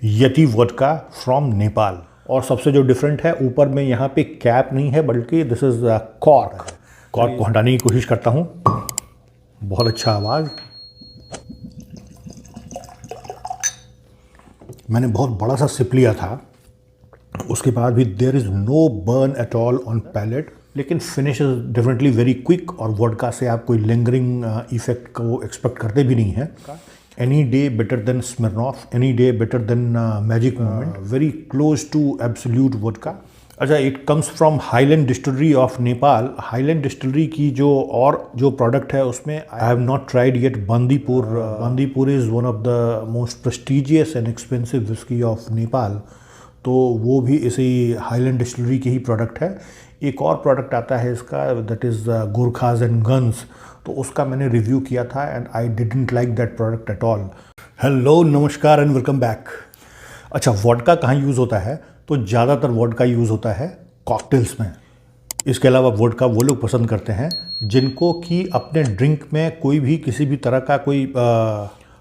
Yati vodka from Nepal. और सबसे जो डिफरेंट है, ऊपर में यहाँ पे कैप नहीं है बल्कि दिस इज कॉर्क। कॉर्क को हटाने की कोशिश करता हूँ। बहुत अच्छा आवाज़। मैंने बहुत बड़ा सा सिप लिया था, उसके बाद भी there is no burn at all on palate, लेकिन finish is definitely very quick. और वोडका से आप कोई लिंगरिंग इफेक्ट को एक्सपेक्ट करते भी नहीं है। Any day better than Smirnoff, any day better than Magic Moment, very close to absolute vodka. अच्छा, it comes from highland distillery of Nepal. Highland distillery की जो प्रोडक्ट है उसमें I have not tried yet Bandipur. Bandipur is one of the most prestigious and expensive whisky of Nepal, तो वो भी इसी highland distillery की ही प्रोडक्ट है। एक और प्रोडक्ट आता है इसका, that is Gorkhas and guns, तो उसका मैंने रिव्यू किया था and I didn't like that product at all. Hello, नमस्कार एंड वेलकम बैक। अच्छा, वोडका कहाँ यूज़ होता है? तो ज़्यादातर वोडका यूज़ होता है कॉकटेल्स में। इसके अलावा वोडका वो लोग पसंद करते हैं जिनको कि अपने ड्रिंक में कोई भी किसी भी तरह का कोई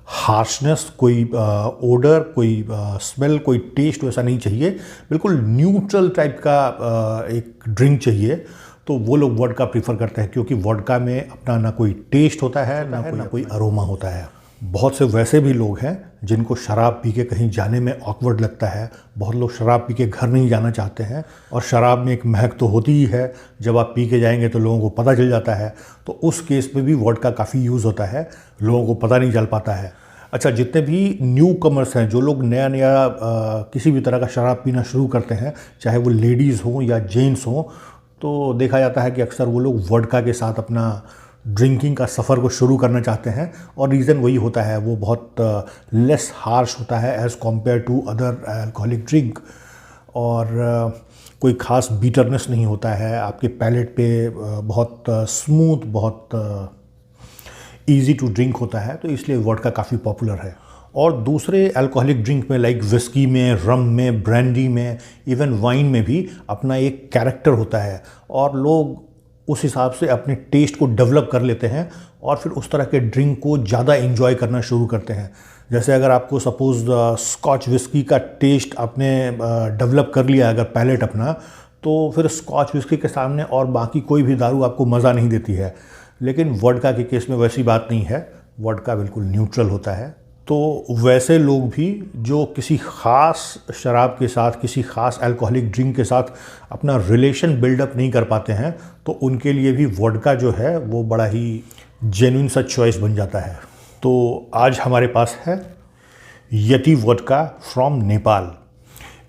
हार्शनेस, कोई ओडर, कोई स्मेल, कोई टेस्ट वैसा नहीं चाहिए। बिल्कुल न्यूट्रल टाइप का एक ड्रिंक चाहिए, तो वो लोग वोडका प्रीफर करते हैं, क्योंकि वोडका में अपना ना कोई टेस्ट होता है ना कोई अरोमा होता है। बहुत से वैसे भी लोग हैं जिनको शराब पी के कहीं जाने में ऑकवर्ड लगता है। बहुत लोग शराब पी के घर नहीं जाना चाहते हैं, और शराब में एक महक तो होती ही है, जब आप पी के जाएंगे तो लोगों को पता चल जाता है। तो उस केस में भी वोडका काफ़ी यूज़ होता है, लोगों को पता नहीं चल पाता है। अच्छा, जितने भी न्यू कमर्स हैं, जो लोग नया नया किसी भी तरह का शराब पीना शुरू करते हैं, चाहे वो लेडीज़ हों या जेंट्स हों, तो देखा जाता है कि अक्सर वो लोग वोडका के साथ अपना ड्रिंकिंग का सफ़र को शुरू करना चाहते हैं। और रीज़न वही होता है, वो बहुत लेस हार्श होता है as compare to other alcoholic drink, और कोई ख़ास बीटरनेस नहीं होता है आपके पैलेट पे, बहुत स्मूथ, बहुत ईजी टू ड्रिंक होता है, तो इसलिए वोडका काफ़ी पॉपुलर है। और दूसरे अल्कोहलिक ड्रिंक में, लाइक विस्की में, रम में, ब्रांडी में, इवन वाइन में भी अपना एक कैरेक्टर होता है, और लोग उस हिसाब से अपने टेस्ट को डेवलप कर लेते हैं और फिर उस तरह के ड्रिंक को ज़्यादा एंजॉय करना शुरू करते हैं। जैसे अगर आपको सपोज़ स्कॉच विस्की का टेस्ट आपने डेवलप कर लिया अगर पैलेट अपना, तो फिर स्कॉच विस्की के सामने और बाकी कोई भी दारू आपको मज़ा नहीं देती है। लेकिन वोडका के केस में वैसी बात नहीं है, वोडका बिल्कुल न्यूट्रल होता है। तो वैसे लोग भी जो किसी ख़ास शराब के साथ, किसी ख़ास अल्कोहलिक ड्रिंक के साथ अपना रिलेशन बिल्डअप नहीं कर पाते हैं, तो उनके लिए भी वोडका जो है वो बड़ा ही जेन्युइन सा चॉइस बन जाता है। तो आज हमारे पास है यति वोडका फ्रॉम नेपाल।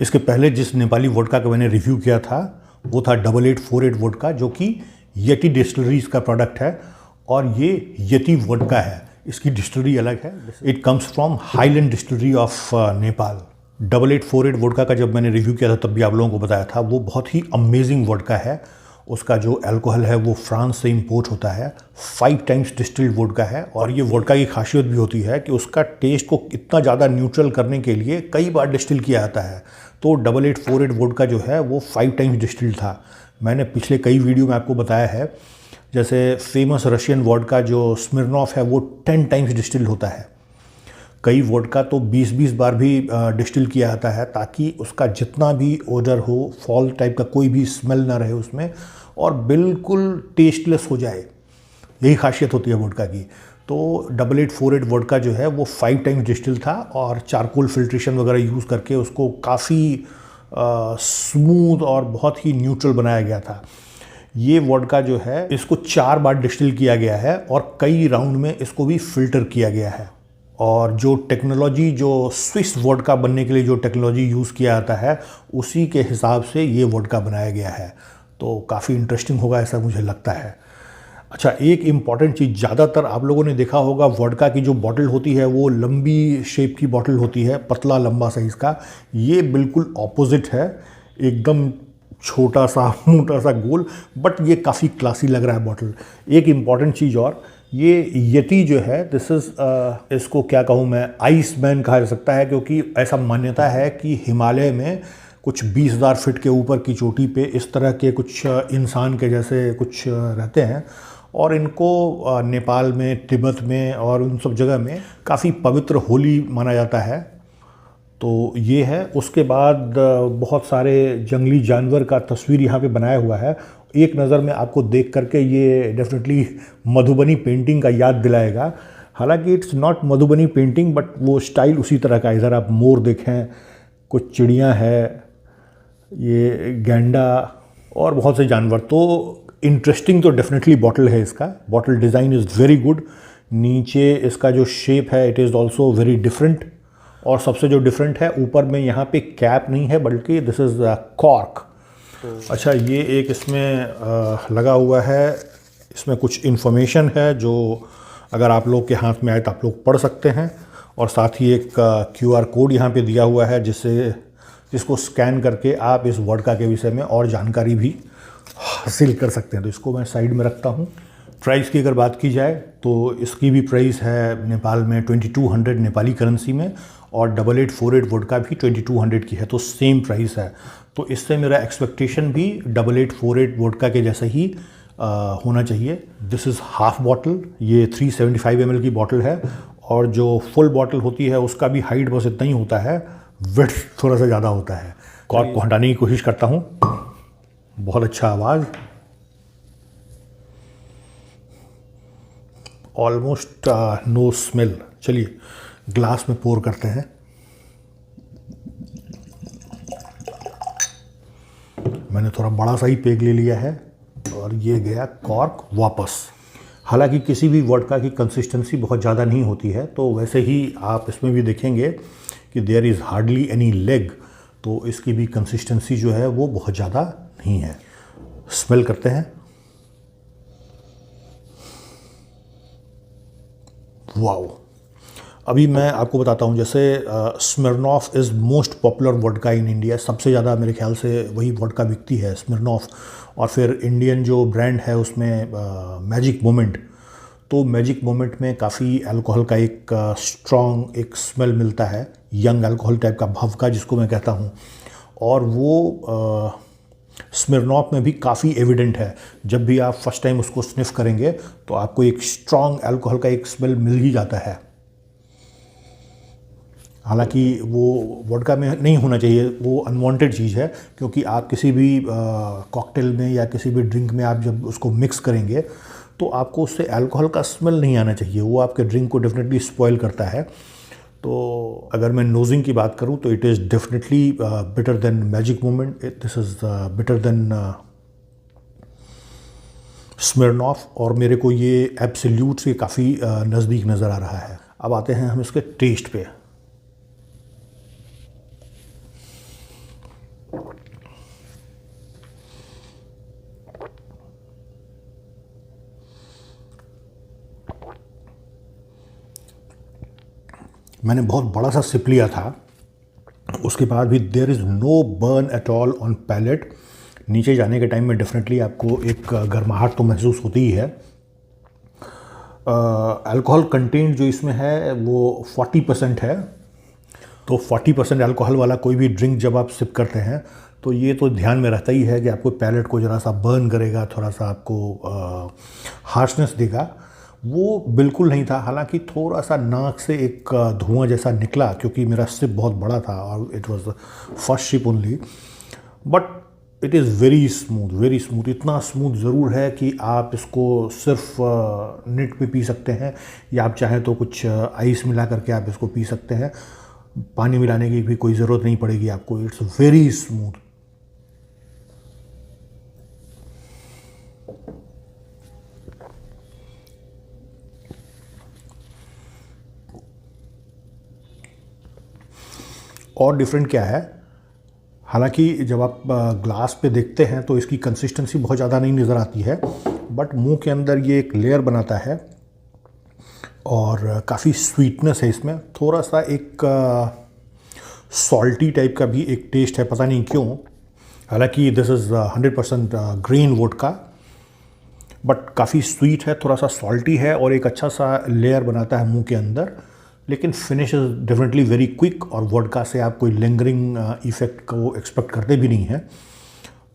इसके पहले जिस नेपाली वोडका का मैंने रिव्यू किया था वो था 8848 वोडका, जो कि यति डिस्टिलरीज का प्रोडक्ट है, और ये यति वोडका है, इसकी डिस्टिलरी अलग है। It comes from highland distillery of Nepal. 8848 vodka का जब मैंने रिव्यू किया था तब भी आप लोगों को बताया था, वो बहुत ही अमेजिंग वोडका है। उसका जो अल्कोहल है वो फ्रांस से इंपोर्ट होता है, 5 टाइम्स डिस्टिल्ड वोडका है। और ये वोडका की खासियत भी होती है कि उसका टेस्ट को इतना ज़्यादा न्यूट्रल करने के लिए कई बार डिस्टिल किया जाता है। तो 8848 वोडका जो है वो 5 टाइम्स डिस्टिल्ड था। मैंने पिछले कई वीडियो में आपको बताया है, जैसे फेमस रशियन वोडका जो स्मिर्नॉफ है वो 10 टाइम्स डिस्टिल्ड होता है। कई वोडका तो 20-20 बार भी डिस्टिल किया जाता है, ताकि उसका जितना भी ओडर हो, फॉल टाइप का कोई भी स्मेल ना रहे उसमें, और बिल्कुल टेस्टलेस हो जाए। यही खासियत होती है वोडका की। तो 8848 वोडका जो है वो 5 टाइम्स डिस्टिल था, और चारकोल फिल्ट्रेशन वगैरह यूज़ करके उसको काफ़ी स्मूथ और बहुत ही न्यूट्रल बनाया गया था। ये वोडका जो है इसको 4 बार डिस्टिल किया गया है, और कई राउंड में इसको भी फिल्टर किया गया है। और जो टेक्नोलॉजी, जो स्विस वोडका बनने के लिए जो टेक्नोलॉजी यूज़ किया जाता है, उसी के हिसाब से ये वोडका बनाया गया है। तो काफ़ी इंटरेस्टिंग होगा ऐसा मुझे लगता है। अच्छा, एक इम्पॉर्टेंट चीज़, ज़्यादातर आप लोगों ने देखा होगा वोडका की जो बॉटल होती है वो लंबी शेप की बॉटल होती है, पतला लंबा साइज़ का। ये बिल्कुल ऑपोजिट है, एकदम छोटा सा मोटा सा गोल, बट ये काफ़ी क्लासी लग रहा है बॉटल। एक इम्पॉर्टेंट चीज़ और, ये यति जो है दिस इज़ इसको क्या कहूँ मैं, आइस मैन कहा जा सकता है, क्योंकि ऐसा मान्यता है कि हिमालय में कुछ 20,000 फीट के ऊपर की चोटी पे इस तरह के कुछ इंसान के जैसे कुछ रहते हैं, और इनको नेपाल में, तिब्बत में और उन सब जगह में काफ़ी पवित्र होली माना जाता है। तो ये है। उसके बाद बहुत सारे जंगली जानवर का तस्वीर यहाँ पे बनाया हुआ है। एक नज़र में आपको देख करके ये डेफिनेटली मधुबनी पेंटिंग का याद दिलाएगा। हालांकि it's not Madhubani painting, but वो स्टाइल उसी तरह का। इधर आप मोर देखें, कुछ चिड़ियाँ है, ये गैंडा और बहुत से जानवर। तो इंटरेस्टिंग तो डेफिनेटली बॉटल है इसका। Bottle design is very good. नीचे इसका जो शेप है it is also very different. और सबसे जो डिफरेंट है, ऊपर में यहाँ पे कैप नहीं है बल्कि दिस इज़ कॉर्क। अच्छा, ये एक इसमें लगा हुआ है, इसमें कुछ इन्फॉर्मेशन है जो अगर आप लोग के हाथ में आए तो आप लोग पढ़ सकते हैं। और साथ ही एक QR कोड यहाँ पे दिया हुआ है जिसको स्कैन करके आप इस वोडका के विषय में और जानकारी भी हासिल कर सकते हैं। तो इसको मैं साइड में रखता हूँ। प्राइस की अगर बात की जाए तो इसकी भी प्राइस है नेपाल में 2200 नेपाली करेंसी में, और 8848 वोडका भी 2200 की है, तो सेम प्राइस है। तो इससे मेरा एक्सपेक्टेशन भी 8848 वोडका के जैसा ही होना चाहिए। दिस इज़ हाफ बॉटल, ये 375 ml की बॉटल है। और जो फुल बॉटल होती है उसका भी हाइट बस इतना ही होता है, विड्थ थोड़ा सा ज़्यादा होता है। कॉर्क को हटाने की कोशिश करता हूँ। बहुत अच्छा आवाज़, ऑलमोस्ट नो स्मेल। चलिए ग्लास में पोर करते हैं। मैंने थोड़ा बड़ा सा ही पेग ले लिया है और ये गया कॉर्क वापस। हालांकि किसी भी वोडका की कंसिस्टेंसी बहुत ज़्यादा नहीं होती है, तो वैसे ही आप इसमें भी देखेंगे कि there is hardly any leg, तो इसकी भी कंसिस्टेंसी जो है वो बहुत ज़्यादा नहीं है। स्मेल करते हैं। वाओ। अभी मैं आपको बताता हूँ, जैसे Smirnoff is most popular vodka in India. सबसे ज़्यादा मेरे ख्याल से वही वोडका बिकती है, स्मिर्नॉफ। और फिर इंडियन जो ब्रांड है उसमें मैजिक मोमेंट। तो मैजिक मोमेंट में काफ़ी अल्कोहल का एक स्ट्रॉन्ग एक स्मेल मिलता है, यंग अल्कोहल टाइप का, भव का जिसको मैं कहता हूँ। और वो स्मिर्नॉफ में भी काफ़ी एविडेंट है। जब भी आप फर्स्ट टाइम उसको स्निफ करेंगे तो आपको एक स्ट्रॉन्ग अल्कोहल का एक स्मेल मिल ही जाता है। हालांकि वो वोडका में नहीं होना चाहिए, वो अनवांटेड चीज़ है, क्योंकि आप किसी भी कॉकटेल में या किसी भी ड्रिंक में आप जब उसको मिक्स करेंगे तो आपको उससे अल्कोहल का स्मेल नहीं आना चाहिए। वो आपके ड्रिंक को डेफिनेटली स्पॉइल करता है। तो अगर मैं नोजिंग की बात करूं तो it is definitely better than Magic Moment. This is better than Smirnoff, और मेरे को ये एब्सोल्यूट से काफ़ी नज़दीक नज़र आ रहा है। अब आते हैं हम इसके टेस्ट पे। मैंने बहुत बड़ा सा सिप लिया था, उसके बाद भी there is no burn at all on palate. नीचे जाने के टाइम में डेफिनेटली आपको एक गर्माहट तो महसूस होती ही है। अल्कोहल कंटेंट जो इसमें है वो 40% है। तो 40% अल्कोहल वाला कोई भी ड्रिंक जब आप सिप करते हैं तो ये तो ध्यान में रहता ही है कि आपको पैलेट को ज़रा सा बर्न करेगा, थोड़ा सा आपको हार्शनेस देगा। वो बिल्कुल नहीं था। हालांकि थोड़ा सा नाक से एक धुआं जैसा निकला, क्योंकि मेरा सिप बहुत बड़ा था और it was the first sip only, but it is very smooth, very smooth. इतना स्मूथ ज़रूर है कि आप इसको सिर्फ निट पे पी सकते हैं, या आप चाहें तो कुछ आइस मिला करके आप इसको पी सकते हैं। पानी मिलाने की भी कोई ज़रूरत नहीं पड़ेगी आपको। It's very smooth. और डिफरेंट क्या है, हालांकि जब आप ग्लास पे देखते हैं तो इसकी कंसिस्टेंसी बहुत ज़्यादा नहीं नज़र आती है, बट मुंह के अंदर ये एक लेयर बनाता है और काफ़ी स्वीटनेस है इसमें। थोड़ा सा एक सॉल्टी टाइप का भी एक टेस्ट है, पता नहीं क्यों। हालांकि this is 100% green vodka, but काफ़ी स्वीट है, थोड़ा सा सॉल्टी है और एक अच्छा सा लेयर बनाता है मुंह के अंदर। लेकिन finish is definitely very quick, और वोडका से आप कोई लिंगरिंग इफ़ेक्ट को एक्सपेक्ट करते भी नहीं हैं,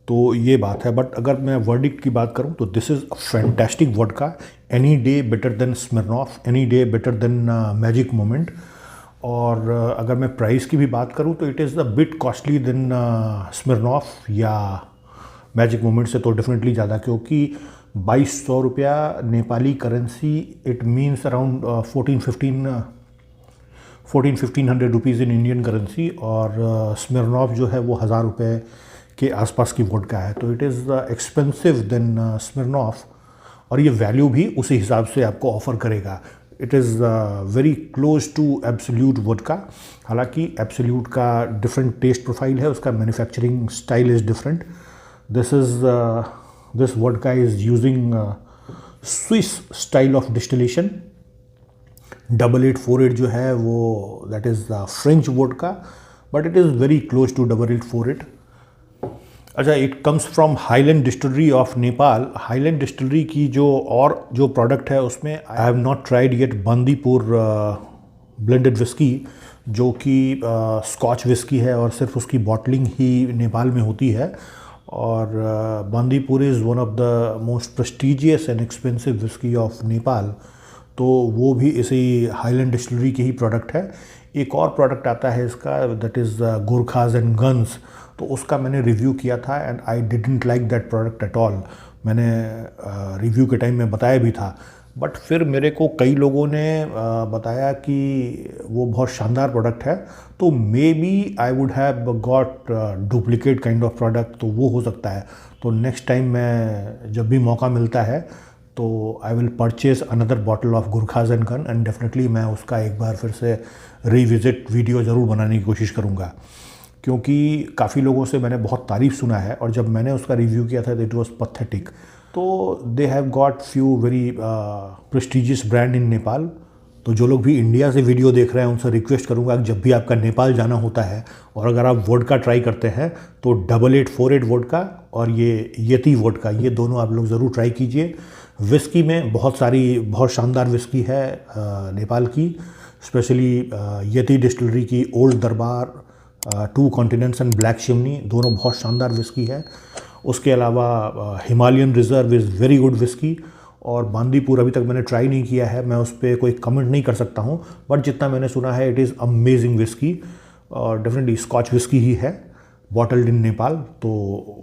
तो ये बात है। बट अगर मैं वर्डिक्ट की बात करूं तो this is a fantastic vodka, any day better than Smirnoff, any day better than Magic Moment. और अगर मैं प्राइस की भी बात करूं तो it is a bit costly than Smirnoff या मैजिक मोमेंट से तो डेफिनेटली ज़्यादा, क्योंकि 2200 रुपया Nepali currency, it means around 1400 rupees in Indian currency. और स्मिर्नॉफ जो है वो 1000 रुपये के आसपास की वोडका है, तो it is expensive than Smirnoff, और ये वैल्यू भी उसी हिसाब से आपको ऑफ़र करेगा। It is very close to absolute vodka. हालांकि एब्सोल्यूट का डिफरेंट टेस्ट प्रोफाइल है, उसका manufacturing style is different. This vodka is using Swiss style of distillation. 8848 जो है वो that is French vodka, but it is very close to 8848। अच्छा, it comes from highland distillery of Nepal. Highland distillery की जो product है उसमें I have not tried yet Bandipur blended whisky, जो कि स्कॉच विस्की है और सिर्फ उसकी बॉटलिंग ही नेपाल में होती है। और Bandipur is one of the most prestigious and expensive whisky of Nepal, तो वो भी इसी हाईलैंड डिस्टिलरी की ही प्रोडक्ट है। एक और प्रोडक्ट आता है इसका, that is Gorkhas and guns, तो उसका मैंने रिव्यू किया था and I didn't like that product at all. मैंने रिव्यू के टाइम में बताया भी था, बट फिर मेरे को कई लोगों ने बताया कि वो बहुत शानदार प्रोडक्ट है, तो maybe I would have got duplicate kind of product, तो वो हो सकता है। तो नेक्स्ट टाइम मैं जब भी मौका मिलता है तो I will purchase another bottle of Gurkhas and gun, and definitely मैं उसका एक बार फिर से रिविज़िट वीडियो ज़रूर बनाने की कोशिश करूँगा, क्योंकि काफ़ी लोगों से मैंने बहुत तारीफ़ सुना है, और जब मैंने उसका रिव्यू किया था तो इट वॉज पथेटिक। तो they have got few very prestigious brand in Nepal. तो जो लोग भी इंडिया से वीडियो देख रहे हैं उनसे रिक्वेस्ट करूंगा कि जब भी आपका नेपाल जाना होता है और अगर आप वोडका ट्राई करते हैं तो 8848 वोडका और ये येती वोडका, ये दोनों आप लोग ज़रूर ट्राई कीजिए। विस्की में बहुत शानदार विस्की है नेपाल की, स्पेशली येती डिस्टिलरी की Old Durbar, Two Continents and Black Chimney, दोनों बहुत शानदार विस्की है। उसके अलावा Himalayan reserve is very good whisky, और बांदीपुर अभी तक मैंने ट्राई नहीं किया है, मैं उस पर कोई कमेंट नहीं कर सकता हूँ, बट जितना मैंने सुना है इट इज़ अमेजिंग विस्की, और डेफिनेटली स्कॉच विस्की ही है, बॉटल्ड इन नेपाल, तो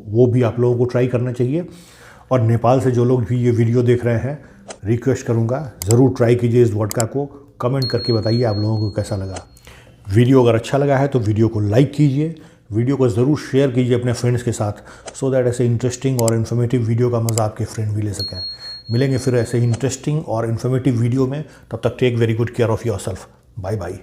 वो भी आप लोगों को ट्राई करना चाहिए। और नेपाल से जो लोग भी ये वीडियो देख रहे हैं, रिक्वेस्ट करूँगा ज़रूर ट्राई कीजिए इस वोडका को, कमेंट करके बताइए आप लोगों को कैसा लगा। वीडियो अगर अच्छा लगा है तो वीडियो को लाइक कीजिए, वीडियो को ज़रूर शेयर कीजिए अपने फ्रेंड्स के साथ, सो दैट ऐसे इंटरेस्टिंग और इन्फॉर्मेटिव वीडियो का मज़ा आपके फ्रेंड भी ले सकें। मिलेंगे फिर ऐसे इंटरेस्टिंग और इन्फॉर्मेटिव वीडियो में, तब तक take very good care of yourself. Bye bye.